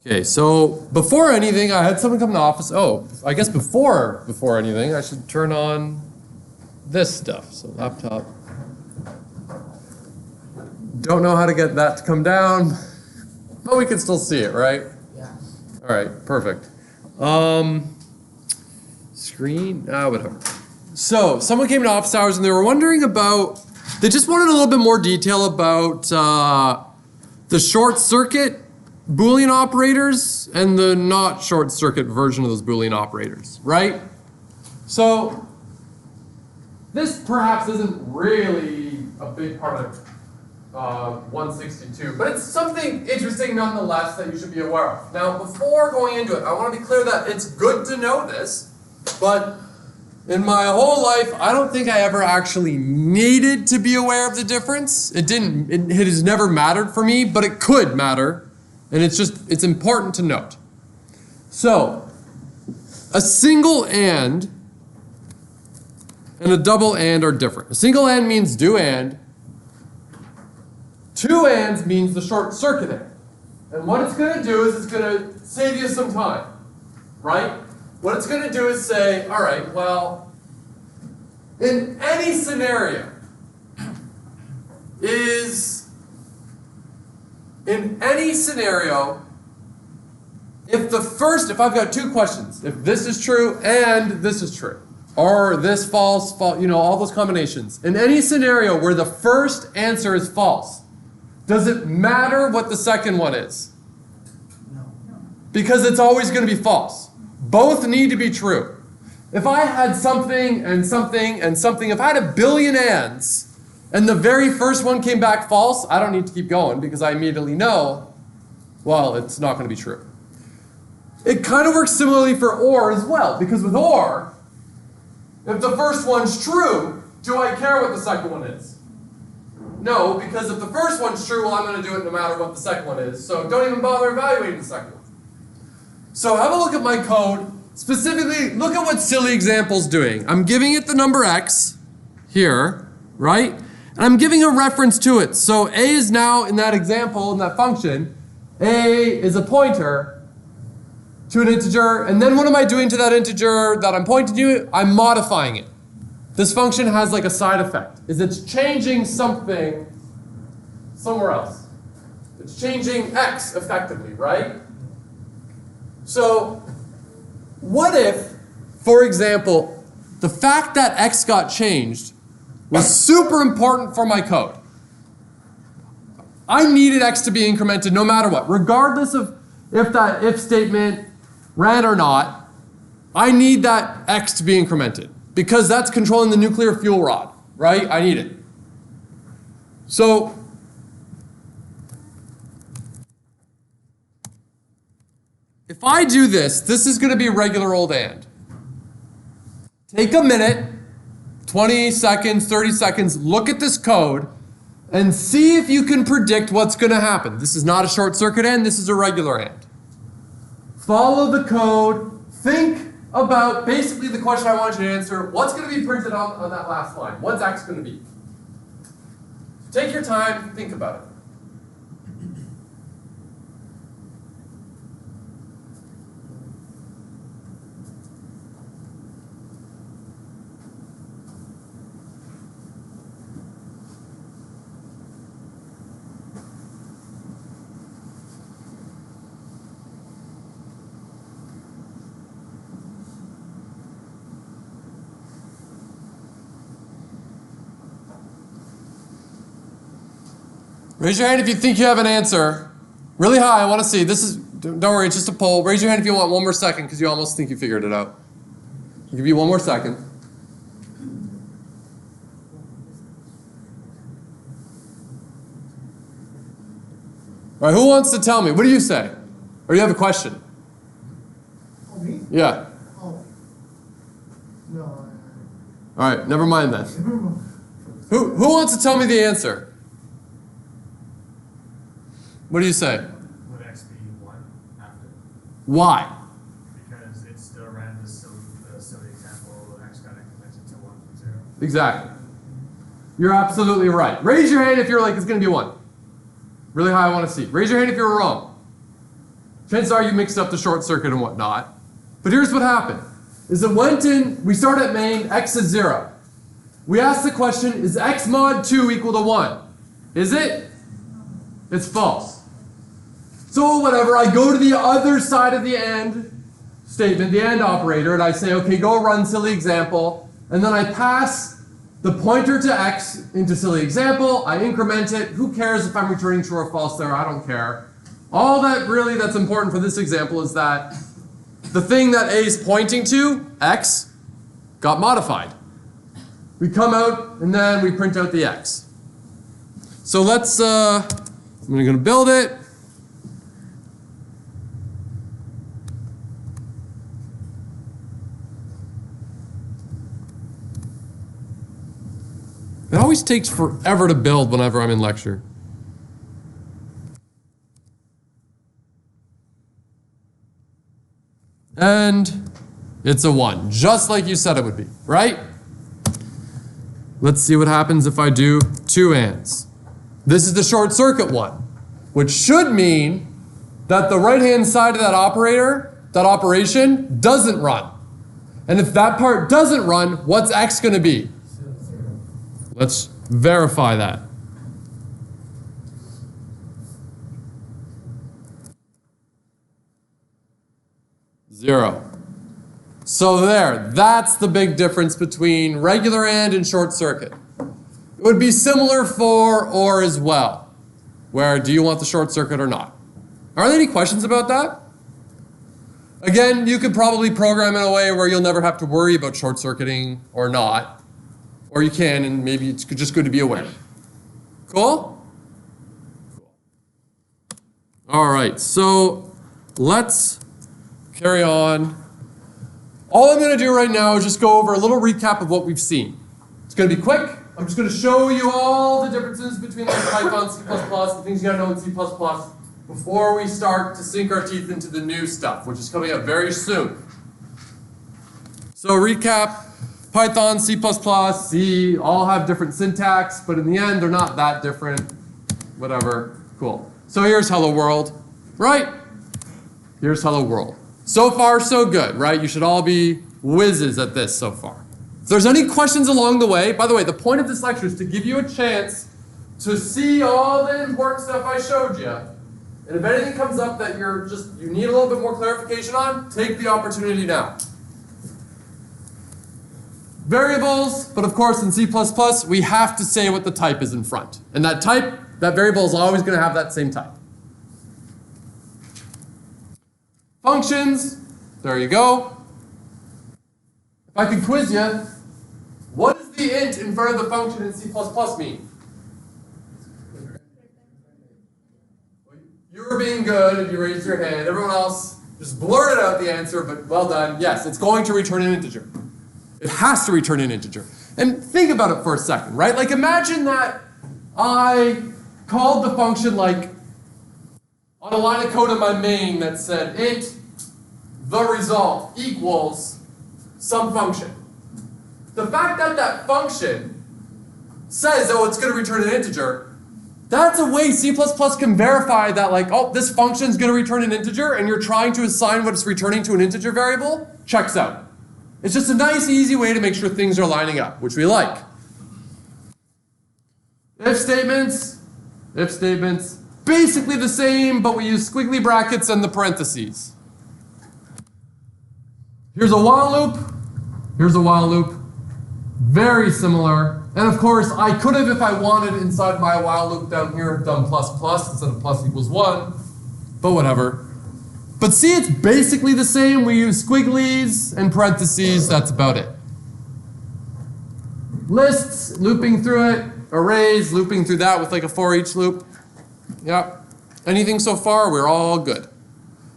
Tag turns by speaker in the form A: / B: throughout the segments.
A: Okay, so before anything, I had someone come to the office. Oh, I guess before anything, I should turn on this stuff. So laptop. Don't know how to get that to come down, but we can still see it, right?
B: Yeah.
A: All right, perfect. Screen, whatever. So someone came to office hours and they were wondering about, they just wanted a little bit more detail about the short circuit Boolean operators and the not short circuit version of those Boolean operators, right? So this perhaps isn't really a big part of 162, but it's something interesting nonetheless that you should be aware of. Now, before going into it, I want to be clear that it's good to know this, but in my whole life, I don't think I ever actually needed to be aware of the difference. It has never mattered for me, but it could matter. And it's important to note. So, a single and a double and are different. A single and means do and. Two ands means the short circuit and. And what it's going to do is it's going to save you some time, right? What it's going to do is say, all right, well, in any scenario, if I've got two questions, if this is true and this is true, or this false, all those combinations, in any scenario where the first answer is false, does it matter what the second one is?
B: No.
A: Because it's always going to be false. Both need to be true. If I had something and something and something, if I had a billion ands, and the very first one came back false, I don't need to keep going because I immediately know, well, it's not going to be true. It kind of works similarly for OR as well, because with OR, if the first one's true, do I care what the second one is? No, because if the first one's true, well, I'm going to do it no matter what the second one is, so don't even bother evaluating the second one. So have a look at my code. Specifically, look at what silly example's doing. I'm giving it the number x here, right? And I'm giving a reference to it. So a is now, in that example, in that function, a is a pointer to an integer. And then what am I doing to that integer that I'm pointing to? I'm modifying it. This function has like a side effect. It's changing something somewhere else. It's changing x effectively, right? So what if, for example, the fact that x got changed was super important for my code? I needed x to be incremented no matter what. Regardless of if that if statement ran or not, I need that x to be incremented because that's controlling the nuclear fuel rod, right? I need it. So if I do this, this is going to be regular old AND. Take a minute, 20 seconds, 30 seconds, look at this code, and see if you can predict what's going to happen. This is not a short circuit AND, this is a regular AND. Follow the code, think about basically the question I want you to answer. What's going to be printed on that last line? What's x going to be? Take your time, think about it. Raise your hand if you think you have an answer. Really high, I want to see. Don't worry, it's just a poll. Raise your hand if you want one more second because you almost think you figured it out. I'll give you one more second. All right, who wants to tell me? What do you say? Or do you have a question?
B: Oh, me?
A: Yeah.
B: Oh. No.
A: All right, never mind then. Who wants to tell me the answer? What do you say?
C: Would x be 1 after?
A: Why?
C: Because it still ran the silly example, x got incremented to 1 from 0.
A: Exactly. You're absolutely right. Raise your hand if you're like, it's going to be 1. Really high, I want to see. Raise your hand if you're wrong. Chances are you mixed up the short circuit and whatnot. But here's what happened. Is it went in, we start at main, x is 0. We ask the question, is x mod 2 equal to 1? Is it? It's false. So whatever, I go to the other side of the AND statement, the AND operator, and I say, okay, go run silly example, and then I pass the pointer to x into silly example, I increment it, who cares if I'm returning true or false there, I don't care. All that really that's important for this example is that the thing that A is pointing to, x, got modified. We come out and then we print out the x. So let's, I'm going to build it. It always takes forever to build whenever I'm in lecture. And it's a 1, just like you said it would be, right? Let's see what happens if I do 2 ANDs. This is the short circuit one, which should mean that the right-hand side of that operator, that operation, doesn't run. And if that part doesn't run, what's x going to be? Let's verify that. Zero. So there, that's the big difference between regular AND and short circuit. It would be similar for OR as well, where do you want the short circuit or not? Are there any questions about that? Again, you could probably program in a way where you'll never have to worry about short circuiting or not. Or you can, and maybe it's just good to be aware. Cool? All right, so let's carry on. All I'm going to do right now is just go over a little recap of what we've seen. It's going to be quick. I'm just going to show you all the differences between like Python, C++, the things you got to know in C++, before we start to sink our teeth into the new stuff, which is coming up very soon. So recap. Python, C++, C, all have different syntax, but in the end, they're not that different. Whatever. Cool. So here's hello world, right? Here's hello world. So far, so good, right? You should all be whizzes at this so far. If there's any questions along the way, by the way, the point of this lecture is to give you a chance to see all the important stuff I showed you. And if anything comes up that you need a little bit more clarification on, take the opportunity now. Variables, but of course in C++ we have to say what the type is in front. And that type, that variable is always going to have that same type. Functions, there you go. If I could quiz you, what does the int in front of the function in C++ mean? You were being good if you raised your hand. Everyone else just blurted out the answer, but well done. Yes, it's going to return an integer. It has to return an integer. And think about it for a second, right? Like imagine that I called the function like on a line of code in my main that said int the result equals some function. The fact that that function says, oh, it's going to return an integer, that's a way C++ can verify that like, oh, this function's going to return an integer and you're trying to assign what it's returning to an integer variable, checks out. It's just a nice, easy way to make sure things are lining up, which we like. If statements, basically the same, but we use squiggly brackets and the parentheses. Here's a while loop, here's a while loop, very similar. And of course, I could have, if I wanted, inside my while loop down here, done plus plus instead of plus equals 1, but whatever. But see, it's basically the same. We use squigglies and parentheses. That's about it. Lists, looping through it. Arrays, looping through that with like a for each loop. Yep. Anything so far? We're all good.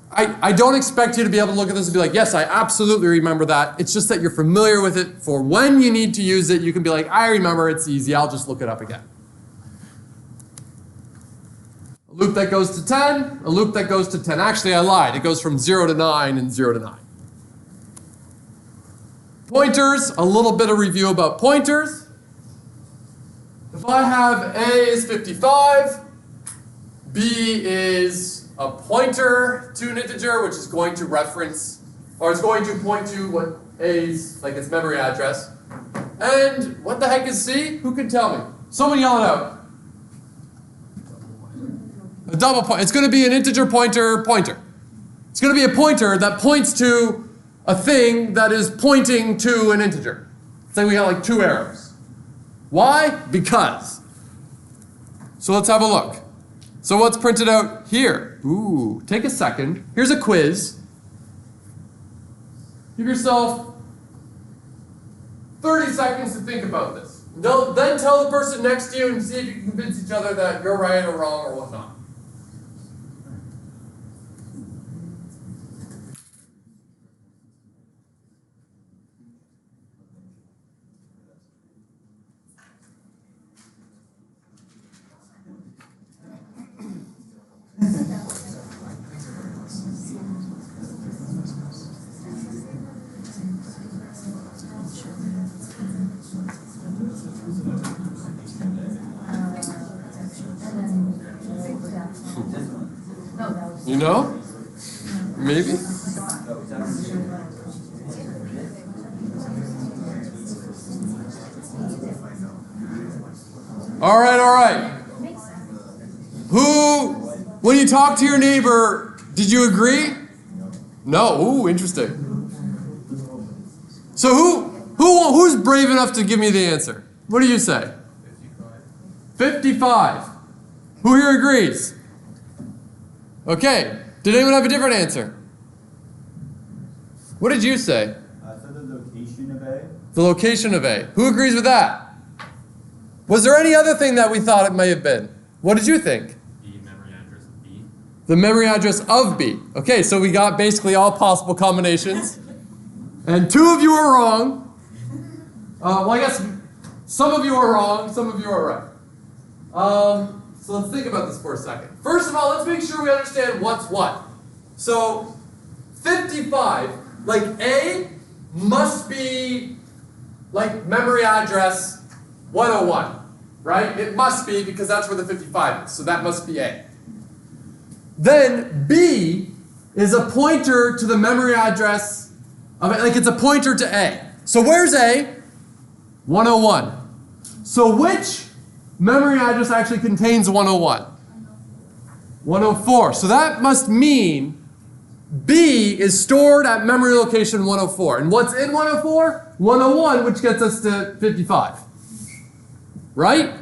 A: I don't expect you to be able to look at this and be like, yes, I absolutely remember that. It's just that you're familiar with it for when you need to use it. You can be like, I remember, it's easy. I'll just look it up again. A loop that goes to 10, a loop that goes to 10. Actually, I lied. It goes from 0 to 9 and 0 to 9. Pointers, a little bit of review about pointers. If I have A is 55, B is a pointer to an integer, which is going to reference, or is going to point to what A's, like its memory address. And what the heck is C? Who can tell me? Someone yell it out. A double point. It's going to be an integer pointer. It's going to be a pointer that points to a thing that is pointing to an integer. Say we got like 2 arrows. Why? Because. So let's have a look. So what's printed out here? Ooh, take a second. Here's a quiz. Give yourself 30 seconds to think about this. Then tell the person next to you and see if you can convince each other that you're right or wrong or whatnot. You know? Maybe? All right. Who, when you talk to your neighbor, did you agree? No. Ooh, interesting. So who's brave enough to give me the answer? What do you say? 55. Who here agrees? Okay. Did anyone have a different answer? What did you say?
D: I said the location of A.
A: The location of A. Who agrees with that? Was there any other thing that we thought it may have been? What did you think?
C: The memory address of B.
A: The memory address of B. Okay, so we got basically all possible combinations. And 2 of you are wrong. Well, I guess some of you are wrong, some of you are right. So let's think about this for a second. First of all, let's make sure we understand what's what. So 55, like A must be like memory address 101, right? It must be because that's where the 55 is, so that must be A. Then B is a pointer to the memory address of it, like it's a pointer to A. So where's A? 101. So which memory address actually contains 101? 104. So that must mean B is stored at memory location 104. And what's in 104? 101, which gets us to 55. Right?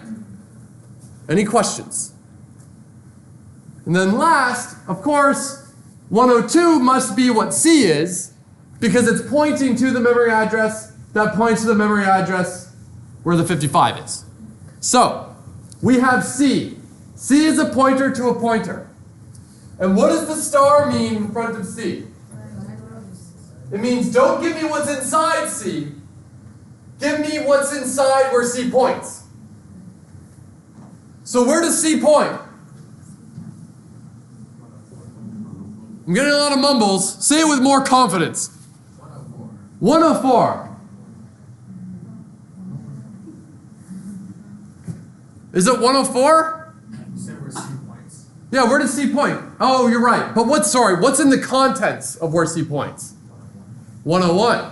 A: Any questions? And then last, of course, 102 must be what C is, because it's pointing to the memory address that points to the memory address where the 55 is. So, we have C. C is a pointer to a pointer. And what does the star mean in front of C? It means don't give me what's inside C. Give me what's inside where C points. So where does C point? I'm getting a lot of mumbles. Say it with more confidence. 104. 104. Is it 104?
C: You said where C points.
A: Yeah, where does C point? Oh, you're right. But what's in the contents of where C points? 101.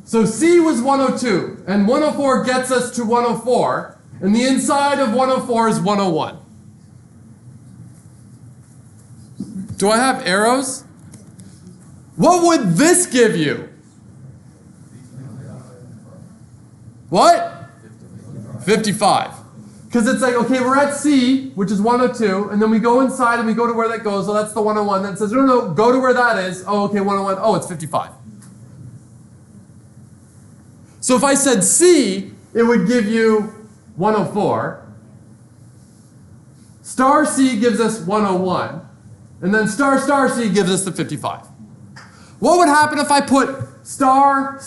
A: So C was 102, and 104 gets us to 104, and the inside of 104 is 101. Do I have arrows? What would this give you? What? 55. Because it's like, okay, we're at C, which is 102, and then we go inside and we go to where that goes, so that's the 101. Then it says, no, go to where that is. Oh, okay, 101. Oh, it's 55. So if I said C, it would give you 104. Star C gives us 101. And then star C gives us the 55. What would happen if I put star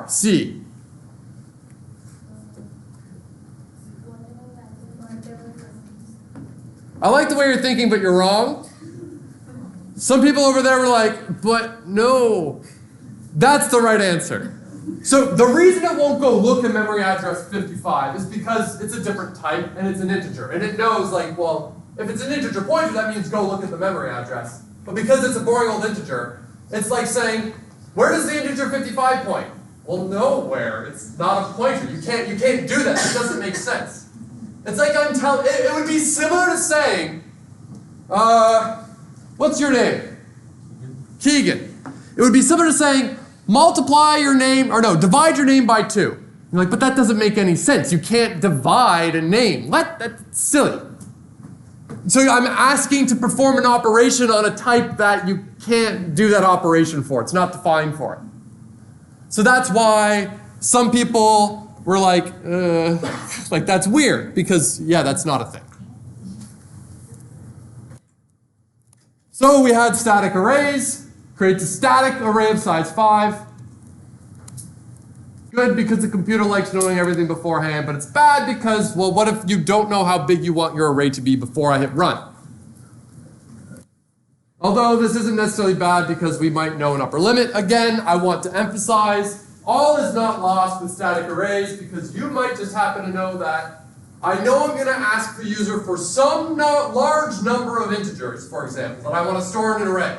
A: C? I like the way you're thinking, but you're wrong. Some people over there were like, but no. That's the right answer. So the reason it won't go look at memory address 55 is because it's a different type and it's an integer. And it knows like, well, If it's an integer pointer, that means go look at the memory address. But because it's a boring old integer, it's like saying, where does the integer 55 point? Well, nowhere. It's not a pointer. You can't do that. It doesn't make sense. It's like it would be similar to saying, what's your name? Keegan. It would be similar to saying, divide your name by 2. You're like, but that doesn't make any sense. You can't divide a name. That's silly. So I'm asking to perform an operation on a type that you can't do that operation for. It's not defined for it. So that's why some people were like that's weird, because yeah, that's not a thing. So we had static arrays, creates a static array of size 5. Good, because the computer likes knowing everything beforehand, but it's bad because, well, what if you don't know how big you want your array to be before I hit run? Although this isn't necessarily bad because we might know an upper limit. Again, I want to emphasize, all is not lost with static arrays, because you might just happen to know that I know I'm going to ask the user for some large number of integers, for example, that I want to store in an array.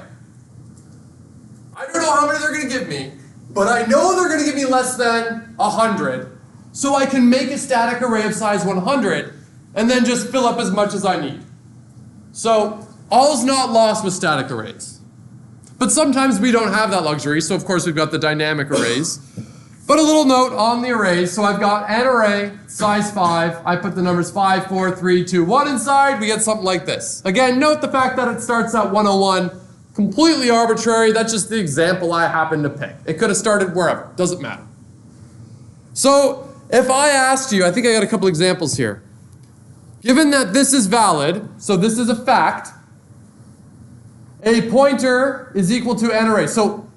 A: I don't know how many they're going to give me, but I know they're going to give me less than 100, so I can make a static array of size 100 and then just fill up as much as I need. So all's not lost with static arrays. But sometimes we don't have that luxury, so of course we've got the dynamic arrays. But a little note on the arrays. So I've got an array, size 5. I put the numbers 5, 4, 3, 2, 1 inside. We get something like this. Again, note the fact that it starts at 101. Completely arbitrary. That's just the example I happen to pick. It could have started wherever. Doesn't matter. So if I asked you, I think I got a couple examples here. Given that this is valid, so this is a fact, a pointer is equal to an array. So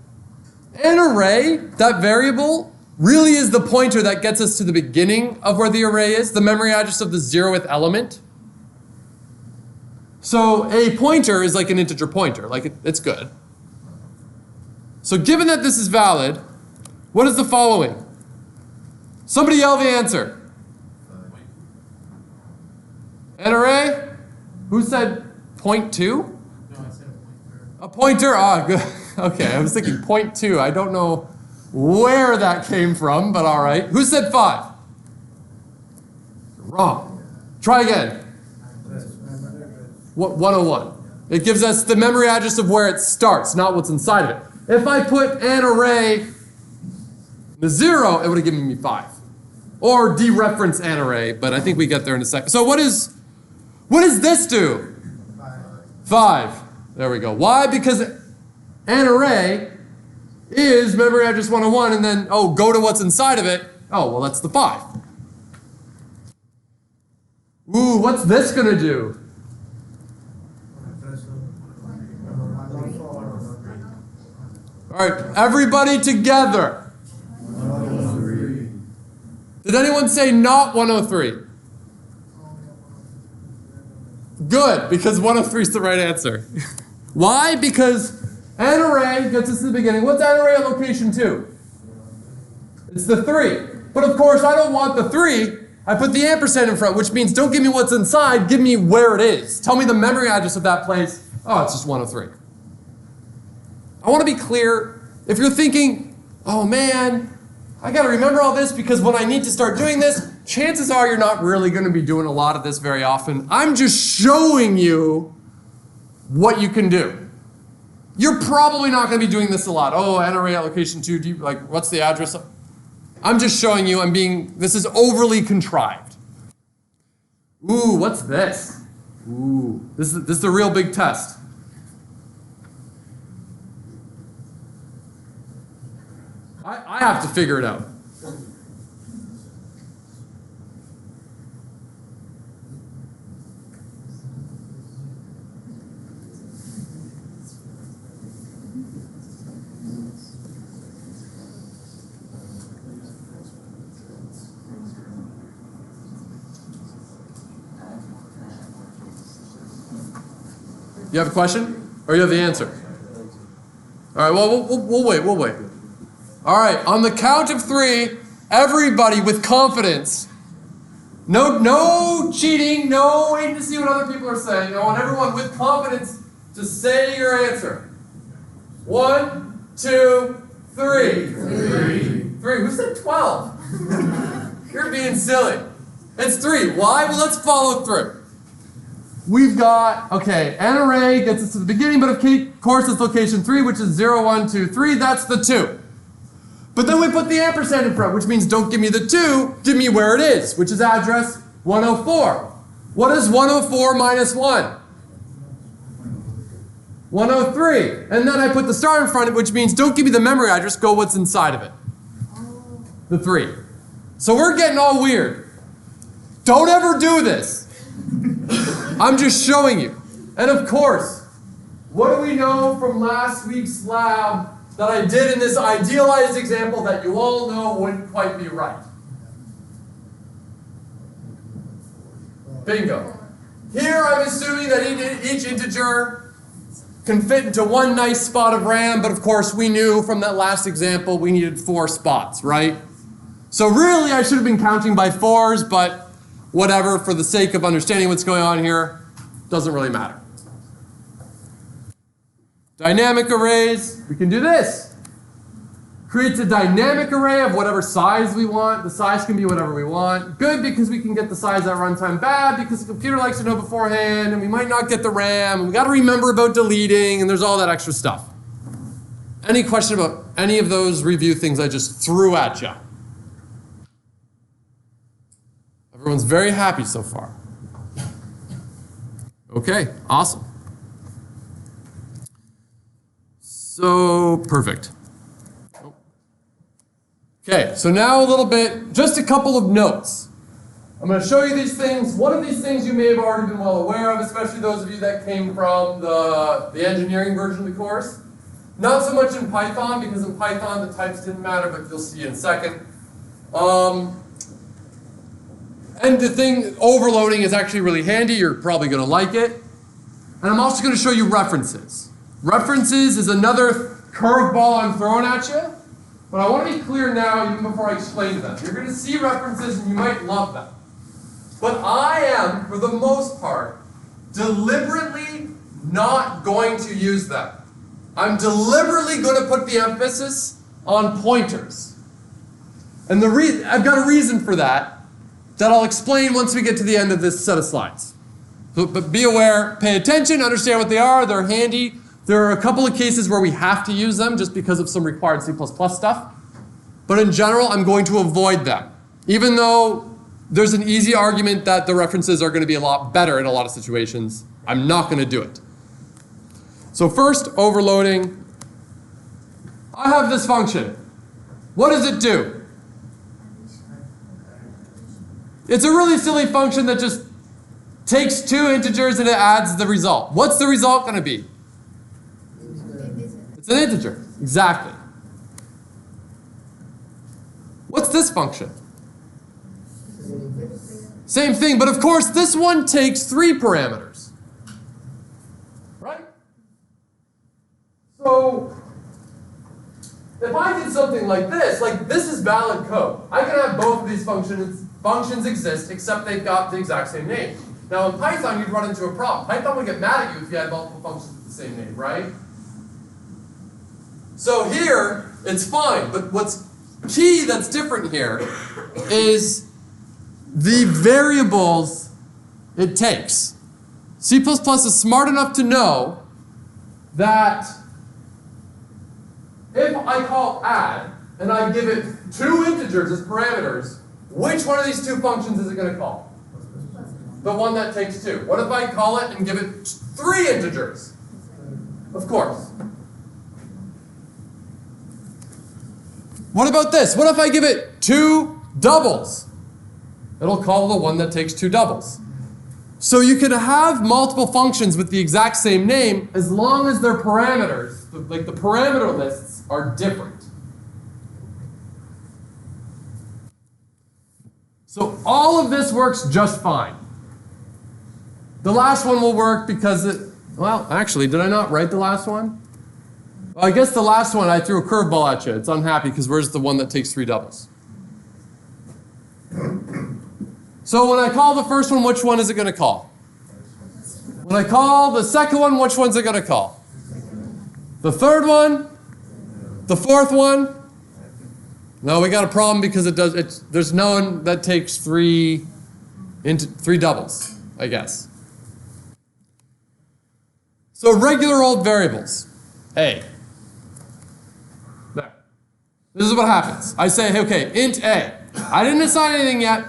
A: an array, that variable, really is the pointer that gets us to the beginning of where the array is, the memory address of the 0th element. So a pointer is like an integer pointer, like it's good. So given that this is valid, what is the following? Somebody yell the answer. An array? Who said 0.2?
C: No, I said a pointer.
A: A pointer? Ah, good. Okay, I was thinking 0.2. I don't know where that came from, but all right. Who said 5? Wrong. Try again. What, 101. It gives us the memory address of where it starts, not what's inside of it. If I put an array, the 0, it would have given me 5. Or dereference an array, but I think we get there in a second. So what does this do? 5. There we go. Why? Because an array is memory address 101, and then, go to what's inside of it. Oh, well, that's the 5. Ooh, what's this going to do? All right, everybody together. 103. Did anyone say not 103? Good, because 103 is the right answer. Why? Because an array gets us to the beginning. What's an array at location 2? It's the 3. But of course, I don't want the 3. I put the ampersand in front, which means don't give me what's inside, give me where it is. Tell me the memory address of that place. Oh, it's just 103. I want to be clear, if you're thinking, oh man, I got to remember all this because when I need to start doing this, chances are you're not really going to be doing a lot of this very often. I'm just showing you what you can do. You're probably not going to be doing this a lot. Oh, an array at location 2, what's the address? I'm just showing you, this is overly contrived. Ooh, what's this? Ooh, this is the real big test. I have to figure it out. You have a question? Or you have the answer? All right, well, we'll wait. All right, on the count of 3, everybody with confidence, No cheating, no waiting to see what other people are saying. I want everyone with confidence to say your answer. 1, 2, 3. 3. Who said 12? You're being silly. It's 3. Why? Well, let's follow through. We've got, okay, an array gets us to the beginning, but of course it's location 3, which is 0, 1, 2, 3. That's the 2. But then we put the ampersand in front, which means don't give me the 2, give me where it is, which is address 104. What is 104 minus 1? 103. And then I put the star in front of it, which means don't give me the memory address, go what's inside of it. The 3. So we're getting all weird. Don't ever do this. I'm just showing you. And of course, what do we know from last week's lab that I did in this idealized example that you all know wouldn't quite be right? Bingo. Here I'm assuming that each integer can fit into one nice spot of RAM, but of course we knew from that last example we needed 4 spots, right? So really I should have been counting by 4s, but whatever, for the sake of understanding what's going on here, doesn't really matter. Dynamic arrays, we can do this. Creates a dynamic array of whatever size we want. The size can be whatever we want. Good, because we can get the size at runtime. Bad, because the computer likes to know beforehand, and we might not get the RAM, and we got to remember about deleting, and there's all that extra stuff. Any question about any of those review things I just threw at you? Everyone's very happy so far. Okay, awesome. So, perfect. Okay, so now a little bit, just a couple of notes. I'm going to show you these things. One of these things you may have already been well aware of, especially those of you that came from the engineering version of the course. Not so much in Python, because in Python the types didn't matter, but you'll see in a second. And the thing, overloading is actually really handy. You're probably going to like it. And I'm also going to show you references. References is another curveball I'm throwing at you. But I want to be clear now, even before I explain them. You're going to see references and you might love them. But I am, for the most part, deliberately not going to use them. I'm deliberately going to put the emphasis on pointers. And I've got a reason for that I'll explain once we get to the end of this set of slides. But be aware, pay attention, understand what they are, they're handy. There are a couple of cases where we have to use them just because of some required C++ stuff. But in general, I'm going to avoid them. Even though there's an easy argument that the references are going to be a lot better in a lot of situations, I'm not going to do it. So first, overloading. I have this function. What does it do? It's a really silly function that just takes 2 integers and it adds the result. What's the result going to be? It's an integer. Exactly. What's this function? Same thing, but of course this one takes 3 parameters. Right? So if I did something like this is valid code. I can have both of these functions exist, except they've got the exact same name. Now in Python, you'd run into a problem. Python would get mad at you if you had multiple functions with the same name, right? So here, it's fine, but what's key that's different here is the variables it takes. C++ is smart enough to know that if I call add, and I give it 2 integers as parameters, which one of these 2 functions is it going to call? The one that takes 2. What if I call it and give it 3 integers? Of course. What about this? What if I give it 2 doubles? It'll call the one that takes 2 doubles. So you can have multiple functions with the exact same name as long as their parameters, like the parameter lists, are different. So all of this works just fine. The last one will work because well, actually, did I not write the last one? Well, I guess the last one, I threw a curveball at you. It's unhappy because where's the one that takes 3 doubles? So when I call the first one, which one is it going to call? When I call the second one, which one's it going to call? The third one? The fourth one? No, we got a problem because there's no one that takes three doubles, I guess. So regular old variables. A. There. This is what happens. I say, hey, okay, int A. I didn't assign anything yet,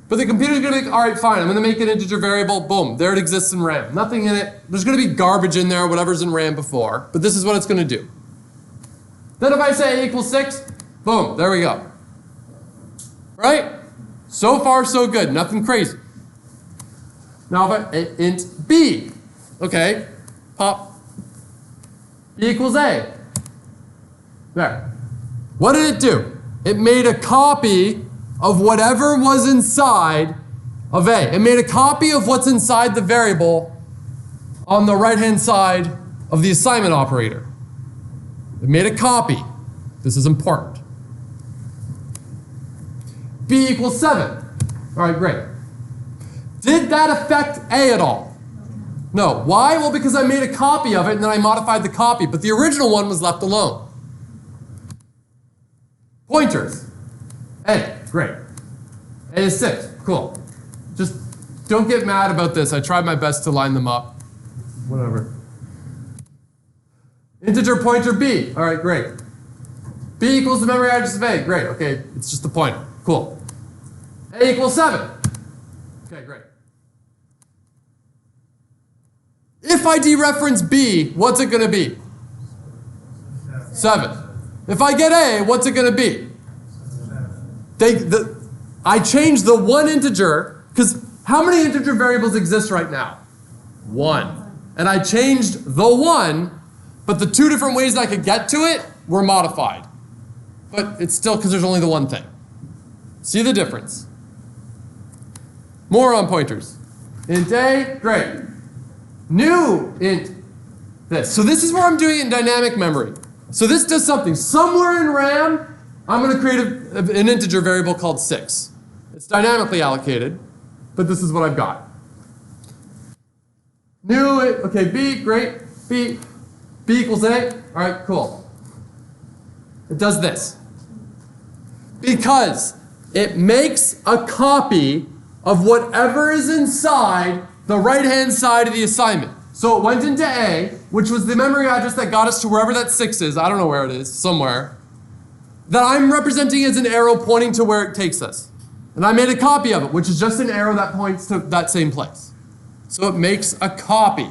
A: but the computer's going to be like, all right, fine, I'm going to make an integer variable. Boom, there it exists in RAM. Nothing in it. There's going to be garbage in there, whatever's in RAM before, but this is what it's going to do. Then if I say A equals 6, boom, there we go. Right? So far, so good. Nothing crazy. Now if I int B, okay, pop, B equals A. There. What did it do? It made a copy of whatever was inside of A. It made a copy of what's inside the variable on the right-hand side of the assignment operator. It made a copy. This is important. B equals 7. All right, great. Did that affect A at all? No. Why? Well, because I made a copy of it and then I modified the copy, but the original one was left alone. Pointers. A, great. A is 6, cool. Just don't get mad about this. I tried my best to line them up. Whatever. Integer pointer B. All right, great. B equals the memory address of A. Great, okay, it's just a pointer. Cool. A equals 7. Okay, great. If I dereference B, what's it going to be? 7. If I get A, what's it going to be? I changed the one integer, because how many integer variables exist right now? 1. And I changed the 1, but the 2 different ways that I could get to it were modified. But it's still because there's only the one thing. See the difference? More on pointers. Int A, great. New int this. So this is where I'm doing it in dynamic memory. So this does something. Somewhere in RAM, I'm going to create an integer variable called 6. It's dynamically allocated, but this is what I've got. New, okay, B, great. B equals A. All right, cool. It does this. Because it makes a copy of whatever is inside the right-hand side of the assignment. So it went into A, which was the memory address that got us to wherever that 6 is. I don't know where it is, somewhere. That I'm representing as an arrow pointing to where it takes us. And I made a copy of it, which is just an arrow that points to that same place. So it makes a copy.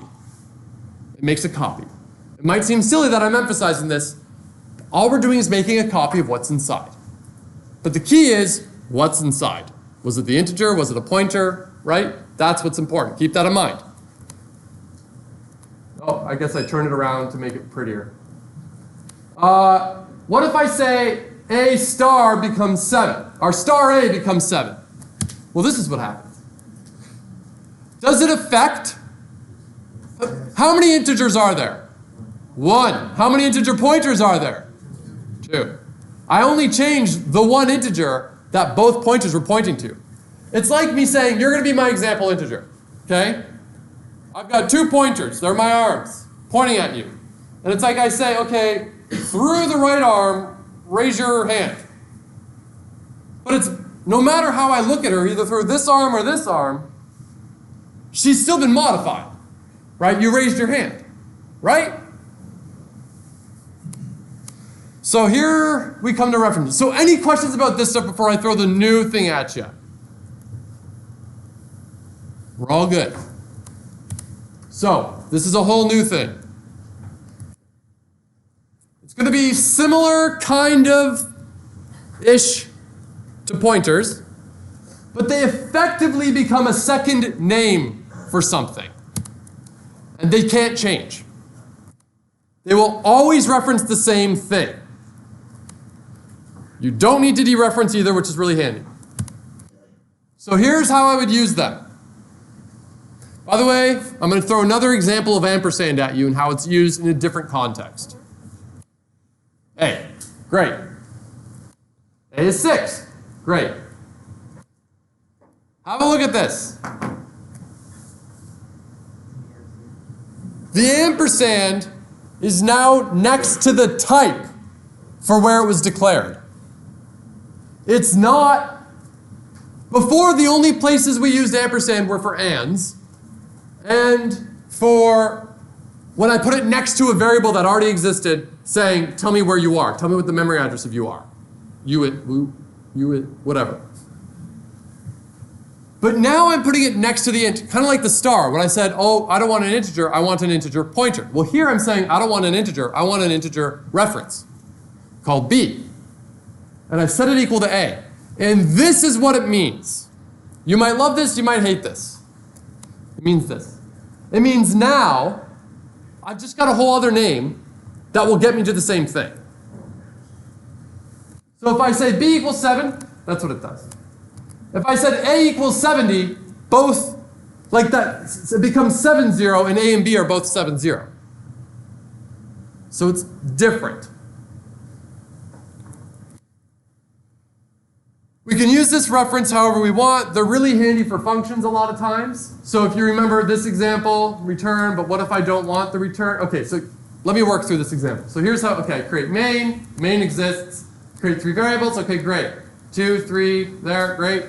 A: It makes a copy. It might seem silly that I'm emphasizing this. All we're doing is making a copy of what's inside. But the key is, what's inside? Was it the integer? Was it a pointer? Right? That's what's important. Keep that in mind. Oh, I guess I turned it around to make it prettier. What if I say A star becomes 7? Or star A becomes 7? Well, this is what happens. Does it affect? How many integers are there? 1. How many integer pointers are there? 2. I only changed the one integer that both pointers were pointing to. It's like me saying, you're going to be my example integer. Okay? I've got 2 pointers. They're my arms pointing at you. And it's like I say, okay, through the right arm, raise your hand. But it's no matter how I look at her, either through this arm or this arm, she's still been modified. Right? You raised your hand. Right? So here we come to references. So any questions about this stuff before I throw the new thing at you? We're all good. So this is a whole new thing. It's going to be similar kind of ish to pointers, but they effectively become a second name for something. And they can't change. They will always reference the same thing. You don't need to dereference either, which is really handy. So here's how I would use them. By the way, I'm going to throw another example of ampersand at you and how it's used in a different context. A, great. A is 6, great. Have a look at this. The ampersand is now next to the type for where it was declared. It's not, before the only places we used ampersand were for ands, and for when I put it next to a variable that already existed, saying, tell me where you are, tell me what the memory address of you are. You it, woo, you it, whatever. But now I'm putting it next to the int, kind of like the star. When I said, oh, I don't want an integer, I want an integer pointer. Well, here I'm saying, I don't want an integer, I want an integer reference called b. And I've set it equal to a. And this is what it means. You might love this, you might hate this. It means this. It means now, I've just got a whole other name that will get me to the same thing. So if I say b equals 7, that's what it does. If I said a equals 70, both, like that, it becomes 70, and a and b are both 70. So it's different. We can use this reference however we want. They're really handy for functions a lot of times. So if you remember this example, return, but what if I don't want the return? Okay, so let me work through this example. So here's how, okay, create main exists, create 3 variables, okay, great. 2, 3, there, great.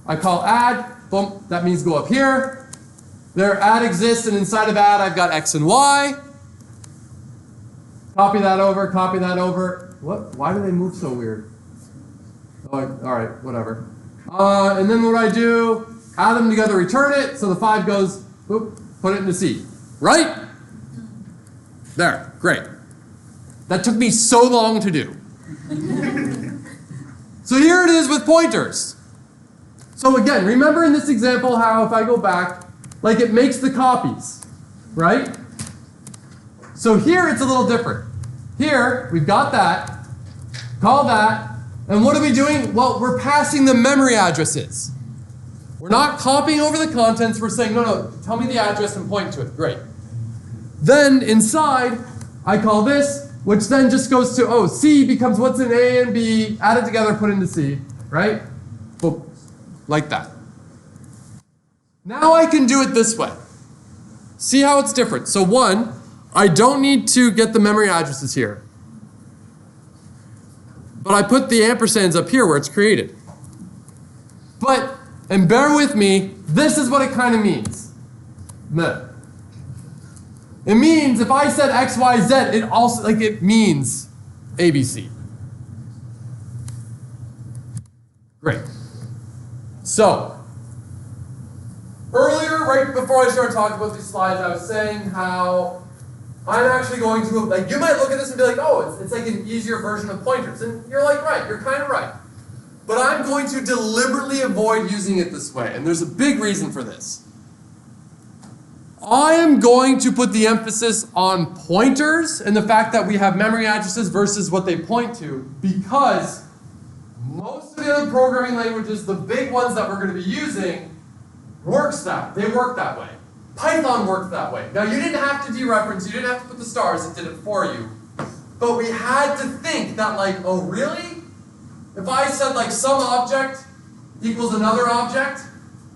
A: I call add, boom, that means go up here. There, add exists, and inside of add, I've got x and y. Copy that over. What? Why do they move so weird? Oh, all right, whatever. And then what I do, add them together, return it, so the 5 goes, whoop, put it into C. Right? There, great. That took me so long to do. So here it is with pointers. So again, remember in this example how if I go back, like it makes the copies, right? So here it's a little different. Here, we've got that, call that, and what are we doing? Well, we're passing the memory addresses. We're not copying over the contents, we're saying, no, tell me the address and point to it, great. Then inside, I call this, which then just goes to, oh, C becomes what's in A and B, added together, put into C, right? Boom. Like that. Now I can do it this way. See how it's different. So 1, I don't need to get the memory addresses here. But I put the ampersands up here where it's created. But, and bear with me, this is what it kind of means. It means if I said X, Y, Z, it also, like it means ABC. Great. So, earlier, right before I started talking about these slides, I was saying how I'm actually going to, like, you might look at this and be like, oh, it's like an easier version of pointers. And you're like, right, you're kind of right. But I'm going to deliberately avoid using it this way. And there's a big reason for this. I am going to put the emphasis on pointers and the fact that we have memory addresses versus what they point to, because most of the other programming languages, the big ones that we're going to be using, they work that way. Python worked that way. Now, you didn't have to dereference, you didn't have to put the stars, it did it for you. But we had to think that, like, oh, really? If I said, like, some object equals another object,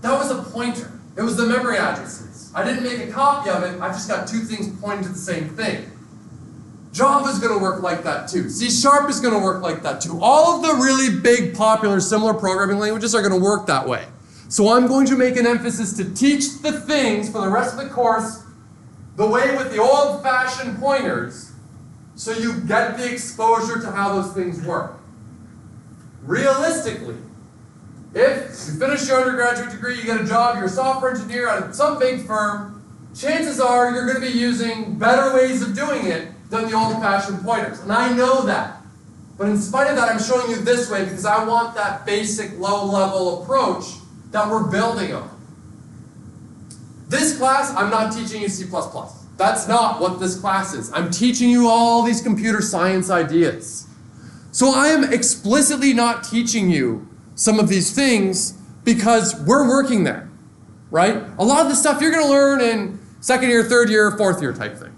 A: that was a pointer. It was the memory addresses. I didn't make a copy of it, I just got 2 things pointing to the same thing. Java's going to work like that too. C# is going to work like that too. All of the really big, popular, similar programming languages are going to work that way. So I'm going to make an emphasis to teach the things for the rest of the course the way with the old-fashioned pointers, so you get the exposure to how those things work. Realistically, if you finish your undergraduate degree, you get a job, you're a software engineer at some big firm, chances are you're going to be using better ways of doing it than the old-fashioned pointers. And I know that. But in spite of that, I'm showing you this way because I want that basic low-level approach that we're building on. This class, I'm not teaching you C++. That's not what this class is. I'm teaching you all these computer science ideas. So I am explicitly not teaching you some of these things because we're working there, right? A lot of the stuff you're going to learn in 2nd year, 3rd year, 4th year type thing.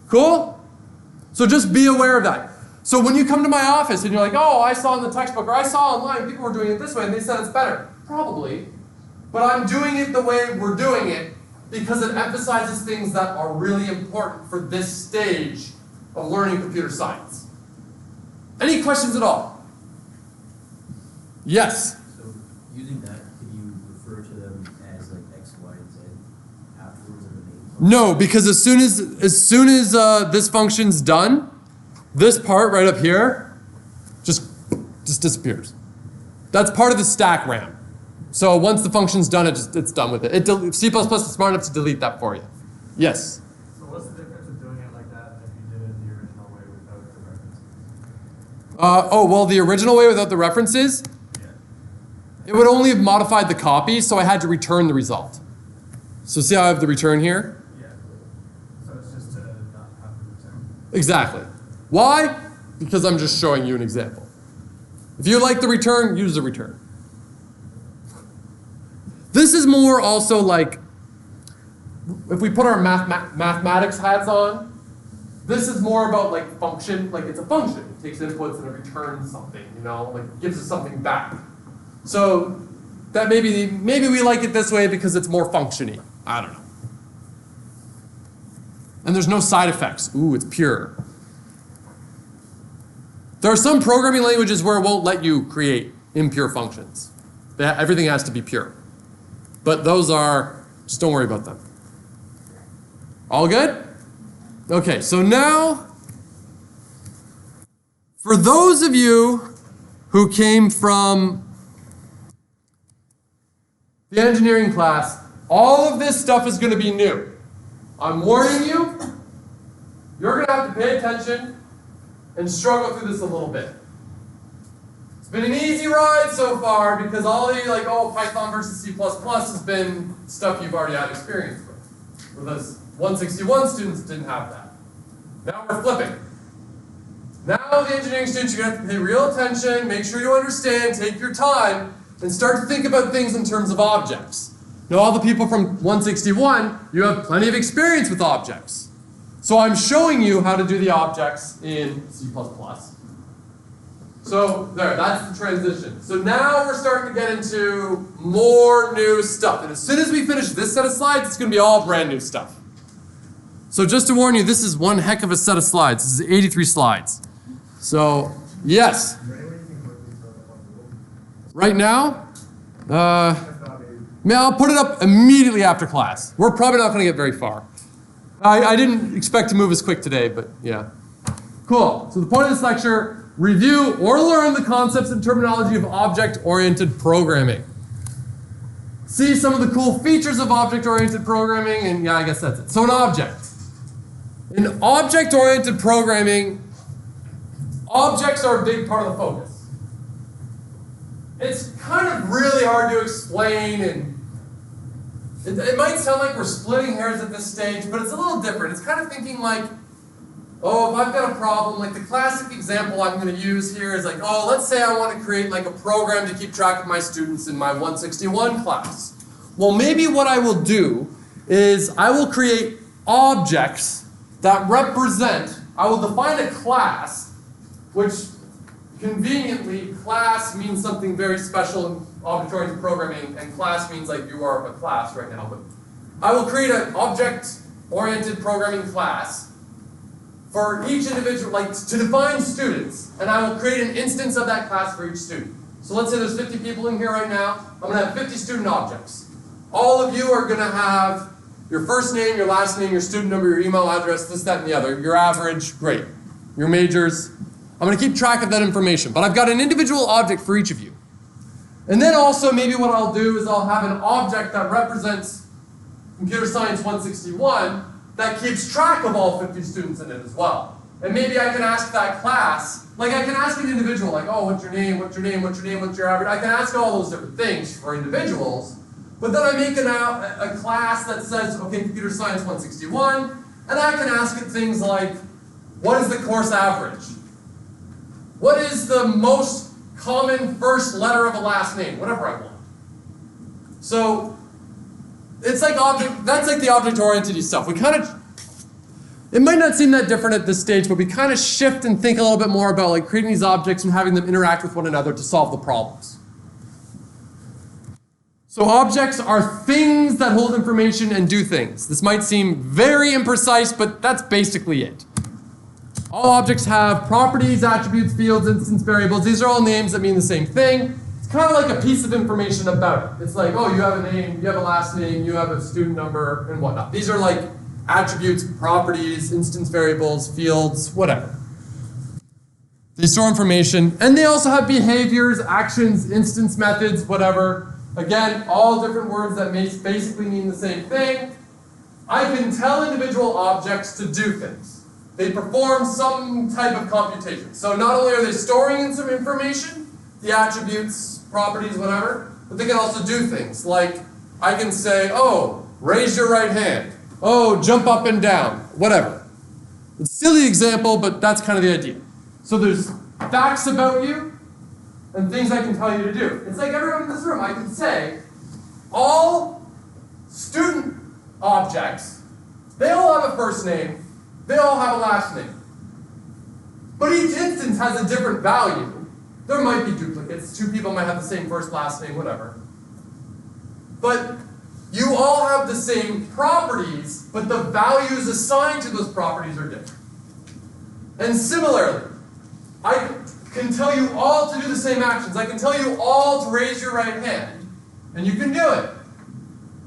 A: Cool? So just be aware of that. So when you come to my office and you're like, oh, I saw in the textbook or I saw online people were doing it this way and they said it's better. Probably. But I'm doing it the way we're doing it because it emphasizes things that are really important for this stage of learning computer science. Any questions at all? Yes?
E: So using that, could you refer to them as like X, Y, and Z afterwards in the main function?
A: No, because as soon as this function's done, this part right up here just disappears. That's part of the stack RAM. So once the function's done, it's done with it. C++ is smart enough to delete that for you. Yes?
C: So what's the difference of doing it like that if you did it the original way without the references?
A: Well, the original way without the references,
C: Yeah.
A: it would only have modified the copy, so I had to return the result. So see how I have the return here?
C: Yeah. So it's just to not have to return.
A: Exactly. Why? Because I'm just showing you an example. If you like the return, use the return. This is more also like, if we put our mathematics hats on, this is more about like function, like it's a function. It takes inputs and it returns something, you know, like gives us something back. So that maybe we like it this way because it's more functiony. I don't know. And there's no side effects. Ooh, it's pure. There are some programming languages where it won't let you create impure functions. Everything has to be pure. But those are, just don't worry about them. All good? Okay, so now, for those of you who came from the engineering class, all of this stuff is going to be new. I'm warning you, you're going to have to pay attention and struggle through this a little bit. It's been an easy ride so far because all of you like, oh, Python versus C++ has been stuff you've already had experience with. For those 161 students didn't have that. Now we're flipping. Now the engineering students, you're going to have to pay real attention, make sure you understand, take your time, and start to think about things in terms of objects. Now all the people from 161, you have plenty of experience with objects. So I'm showing you how to do the objects in C++. So there, that's the transition. So now we're starting to get into more new stuff. And as soon as we finish this set of slides, it's going to be all brand new stuff. So just to warn you, this is one heck of a set of slides. This is 83 slides. So, yes. Right now, I'll put it up immediately after class. We're probably not going to get very far. I didn't expect to move as quick today, but yeah. Cool. So the point of this lecture, review or learn the concepts and terminology of object-oriented programming. See some of the cool features of object-oriented programming, and yeah, I guess that's it. So an object. In object-oriented programming, objects are a big part of the focus. It's kind of really hard to explain, and it might sound like we're splitting hairs at this stage, but it's a little different. It's kind of thinking like, oh, if I've got a problem, like the classic example I'm going to use here is like, oh, let's say I want to create like a program to keep track of my students in my 161 class. Well, maybe what I will do is I will create objects that represent, I will define a class, which conveniently, class means something very special in object-oriented programming, and class means like you are a class right now. But I will create an object-oriented programming class for each individual, like to define students, and I will create an instance of that class for each student. So let's say there's 50 people in here right now. I'm going to have 50 student objects. All of you are going to have your first name, your last name, your student number, your email address, this, that, and the other. Your average, great. Your majors. I'm going to keep track of that information, but I've got an individual object for each of you. And then also maybe what I'll do is I'll have an object that represents Computer Science 161 that keeps track of all 50 students in it as well. And maybe I can ask that class, like I can ask an individual, like, oh, what's your name, what's your name, what's your name, what's your average? I can ask all those different things for individuals, but then I make a class that says, okay, Computer Science 161, and I can ask it things like, what is the course average? What is the most common first letter of a last name? Whatever I want. So, it's like that's like the object-oriented stuff. We kind of, it might not seem that different at this stage, but we kind of shift and think a little bit more about like creating these objects and having them interact with one another to solve the problems. So objects are things that hold information and do things. This might seem very imprecise, but that's basically it. All objects have properties, attributes, fields, instance variables. These are all names that mean the same thing. It's kind of like a piece of information about it. It's like, oh, you have a name, you have a last name, you have a student number, and whatnot. These are like attributes, properties, instance variables, fields, whatever. They store information, and they also have behaviors, actions, instance methods, whatever. Again, all different words that basically mean the same thing. I can tell individual objects to do things. They perform some type of computation. So not only are they storing in some information, the attributes, properties, whatever, but they can also do things. Like, I can say, oh, raise your right hand. Oh, jump up and down, whatever. It's a silly example, but that's kind of the idea. So there's facts about you, and things I can tell you to do. It's like everyone in this room, I can say, all student objects, they all have a first name, they all have a last name. But each instance has a different value. There might be duplicates, two people might have the same first, last name, whatever. But you all have the same properties, but the values assigned to those properties are different. And similarly, I can tell you all to do the same actions. I can tell you all to raise your right hand, and you can do it.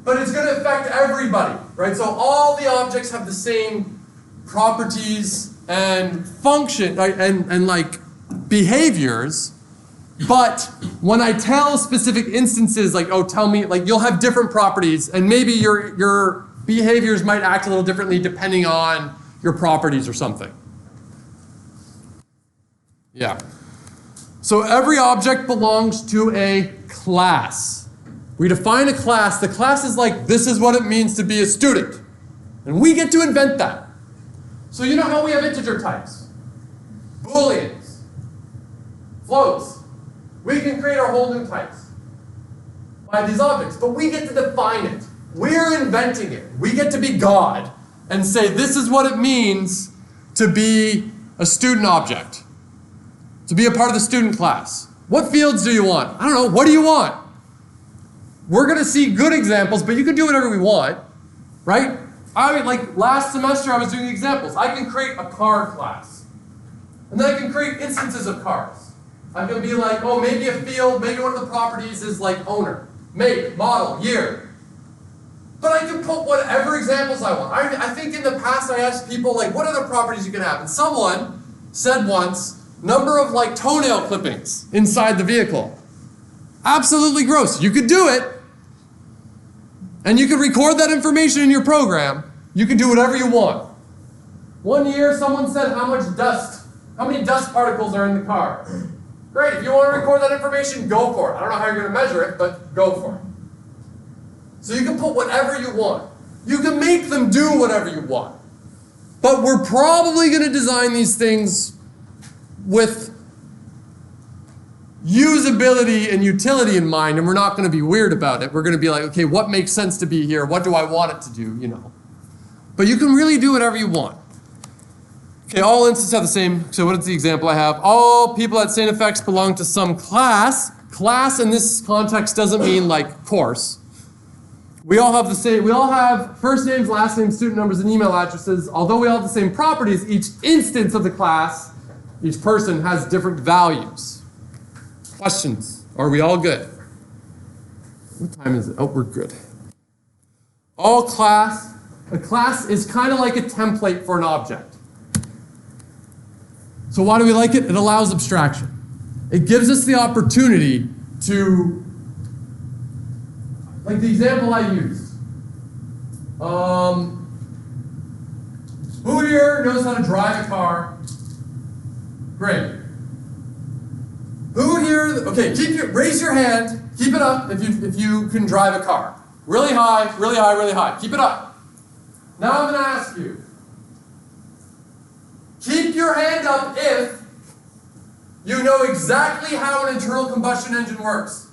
A: But it's going to affect everybody, right? So all the objects have the same properties and function, right? and like behaviors, but when I tell specific instances, like, oh, tell me, like, you'll have different properties, and maybe your behaviors might act a little differently depending on your properties or something. Yeah. So every object belongs to a class. We define a class. The class is like, this is what it means to be a student. And we get to invent that. So you know how we have integer types? Booleans. Floats. We can create our whole new types by these objects, but we get to define it. We're inventing it. We get to be God and say, this is what it means to be a student object. To be a part of the student class. What fields do you want? I don't know. What do you want? We're going to see good examples, but you can do whatever we want, right? Like last semester I was doing examples. I can create a car class. And then I can create instances of cars. I can be like, oh, maybe a field, maybe one of the properties is like owner, make, model, year. But I can put whatever examples I want. I think in the past I asked people, like, what other properties you can have? And someone said once, number of like toenail clippings inside the vehicle. Absolutely gross. You could do it. And you could record that information in your program. You can do whatever you want. One year someone said how many dust particles are in the car. Great, if you want to record that information, go for it. I don't know how you're going to measure it, but go for it. So you can put whatever you want. You can make them do whatever you want. But we're probably going to design these things with usability and utility in mind, and we're not going to be weird about it. We're going to be like, okay, what makes sense to be here? What do I want it to do? You know. But you can really do whatever you want. Okay, all instances have the same. So what is the example I have? All people at StFX belong to some class. Class in this context doesn't mean like course. We all have the same. We all have first names, last names, student numbers, and email addresses. Although we all have the same properties, each instance of the class, each person has different values. Questions? Are we all good? What time is it? Oh, we're good. A class is kind of like a template for an object. So why do we like it? It allows abstraction. It gives us the opportunity to, like the example I used. Who here knows how to drive a car? Great. Who here, okay, raise your hand, keep it up if you can drive a car. Really high, really high, really high. Keep it up. Now I'm going to ask you. Keep your hand up if you know exactly how an internal combustion engine works.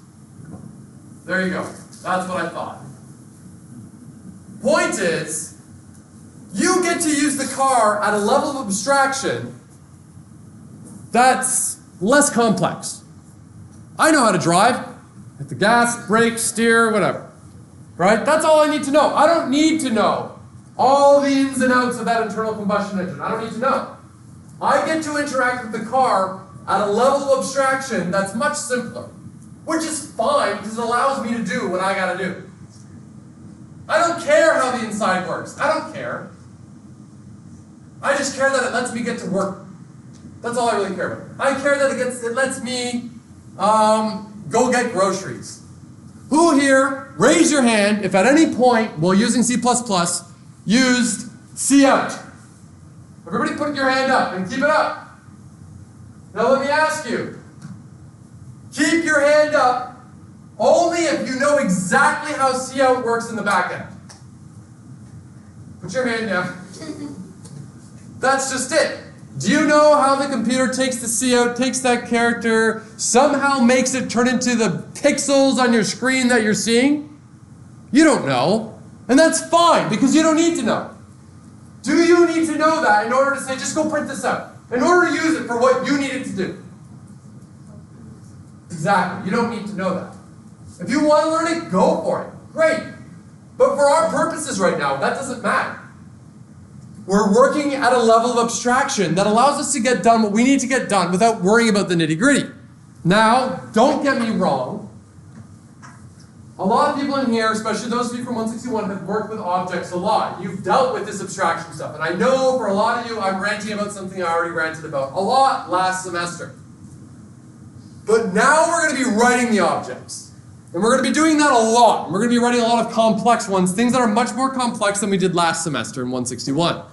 A: There you go. That's what I thought. Point is, you get to use the car at a level of abstraction that's less complex. I know how to drive. Hit the gas, brake, steer, whatever. Right? That's all I need to know. I don't need to know all the ins and outs of that internal combustion engine. I don't need to know. I get to interact with the car at a level of abstraction that's much simpler, which is fine because it allows me to do what I gotta do. I don't care how the inside works. I don't care. I just care that it lets me get to work. That's all I really care about. I care that it lets me go get groceries. Who here, raise your hand if at any point while using C++ used cout? Everybody put your hand up and keep it up. Now let me ask you, keep your hand up only if you know exactly how cout works in the back end. Put your hand down. That's just it. Do you know how the computer takes the cout, takes that character, somehow makes it turn into the pixels on your screen that you're seeing? You don't know. And that's fine, because you don't need to know. Do you need to know that in order to say, just go print this out? In order to use it for what you need it to do? Exactly. You don't need to know that. If you want to learn it, go for it. Great. But for our purposes right now, that doesn't matter. We're working at a level of abstraction that allows us to get done what we need to get done without worrying about the nitty-gritty. Now, don't get me wrong. A lot of people in here, especially those of you from 161, have worked with objects a lot. You've dealt with this abstraction stuff. And I know for a lot of you, I'm ranting about something I already ranted about a lot last semester. But now we're going to be writing the objects. And we're going to be doing that a lot. We're going to be writing a lot of complex ones, things that are much more complex than we did last semester in 161.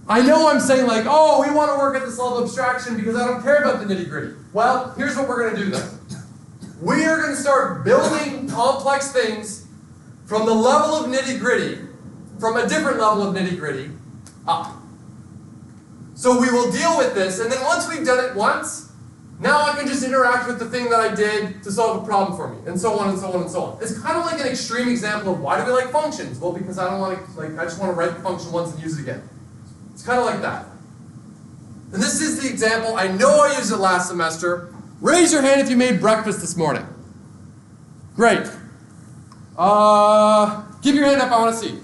A: I know I'm saying like, oh, we want to work at this level of abstraction because I don't care about the nitty-gritty. Well, here's what we're going to do then. We are going to start building complex things from the level of nitty-gritty, from a different level of nitty-gritty, up. So we will deal with this, and then once we've done it once, now I can just interact with the thing that I did to solve a problem for me, and so on and so on and so on. It's kind of like an extreme example of why do we like functions? Well, because I don't want to, I just want to write the function once and use it again. It's kind of like that. And this is the example. I know I used it last semester. Raise your hand if you made breakfast this morning. Great. Give your hand up, I want to see.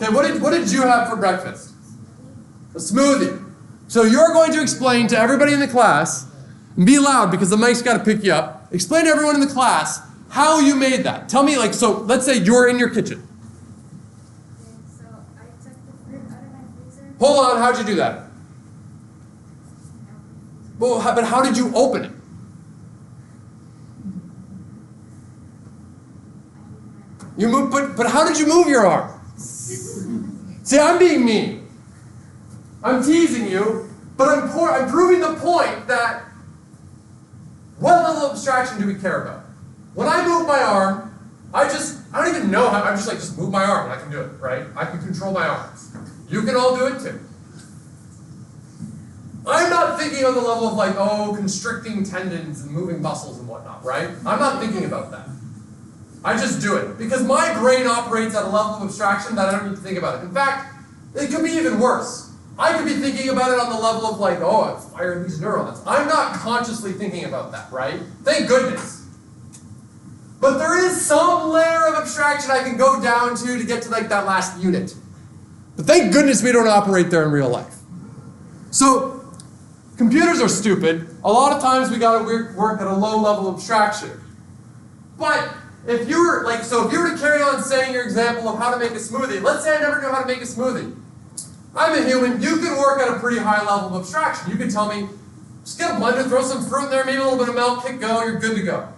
A: Okay, what did you have for breakfast? A smoothie. So you're going to explain to everybody in the class, and be loud because the mic's got to pick you up. Explain to everyone in the class how you made that. Tell me, like, so let's say you're in your kitchen.
F: So I took the fruit out of my freezer.
A: Hold on, how'd you do that? Well, but how did you open it? You move, but how did you move your arm? See, I'm being mean. I'm teasing you, but I'm proving the point that what level of abstraction do we care about? When I move my arm, I don't even know how, I'm just like, just move my arm and I can do it, right? I can control my arms. You can all do it too. I'm not thinking on the level of like, oh, constricting tendons and moving muscles and whatnot, right? I'm not thinking about that. I just do it. Because my brain operates at a level of abstraction that I don't need to think about it. In fact, it could be even worse. I could be thinking about it on the level of like, oh, I'm firing these neurons. I'm not consciously thinking about that, right? Thank goodness. But there is some layer of abstraction I can go down to get to like that last unit. But thank goodness we don't operate there in real life. So, computers are stupid. A lot of times we gotta work at a low level of abstraction. But if you were to carry on saying your example of how to make a smoothie, let's say I never knew how to make a smoothie. I'm a human, you can work at a pretty high level of abstraction. You can tell me, just get a blender, throw some fruit in there, maybe a little bit of milk, hit go, you're good to go.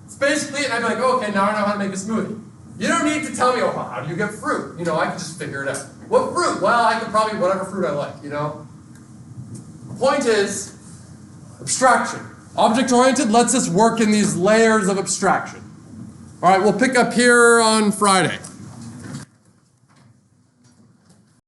A: It's basically it, and I'd be like, oh, okay, now I know how to make a smoothie. You don't need to tell me, oh, how do you get fruit? You know, I can just figure it out. What fruit? Well, I can probably, whatever fruit I like, you know? The point is, abstraction. Object-oriented lets us work in these layers of abstraction. All right, we'll pick up here on Friday.